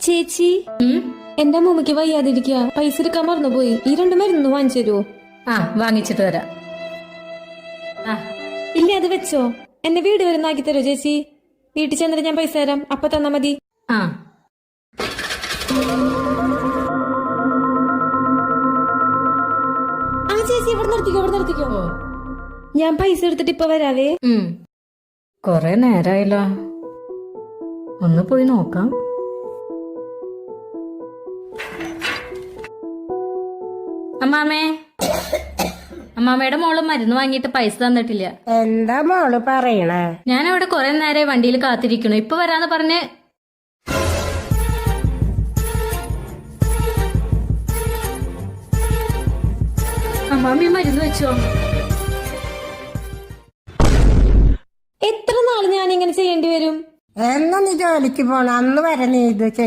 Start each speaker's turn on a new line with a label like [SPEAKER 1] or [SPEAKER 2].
[SPEAKER 1] ചേച്ചി എന്റെ അമ്മൂമ്മക്ക് വയ്യാതിരിക്കുക, പൈസ എടുക്കാൻ മറന്നുപോയി. ഈ 2 മരുന്ന് വാങ്ങിച്ചു തരുമോ?
[SPEAKER 2] വാങ്ങിച്ചിട്ട് വരാം.
[SPEAKER 1] ഇല്ല, അത് വെച്ചോ. എന്നെ വീട് വരെ ആക്കി തരുമോ ചേച്ചി? വീട്ടിൽ ചെന്നിട്ട് ഞാൻ പൈസ തരാം, അപ്പൊ തന്നാ മതി.
[SPEAKER 2] ആ
[SPEAKER 1] ചേച്ചി ഇവിടെ നിർത്തിക്കോ. ഞാൻ പൈസ എടുത്തിട്ട് ഇപ്പൊ വരാവേ.
[SPEAKER 2] കൊറേ നേരായല്ലോ, ഒന്ന് പോയി നോക്കാം. അമ്മാമ്മയുടെ മോള് മരുന്ന് വാങ്ങിയിട്ട് പൈസ തന്നിട്ടില്ല.
[SPEAKER 3] എന്താ മോള് പറയണേ?
[SPEAKER 2] ഞാൻ അവിടെ കൊറേ നേരം വണ്ടിയിൽ കാത്തിരിക്കണു, ഇപ്പൊ വരാന്ന് പറഞ്ഞ്. അമ്മാമ്മ മരുന്ന് വെച്ചോ?
[SPEAKER 1] എത്ര നാള് ഞാൻ ഇങ്ങനെ ചെയ്യേണ്ടി വരും?
[SPEAKER 3] എന്നാ നീ ജോലിക്ക് പോണ അന്ന് വരെ നീ ഇത് ചെയ്യും.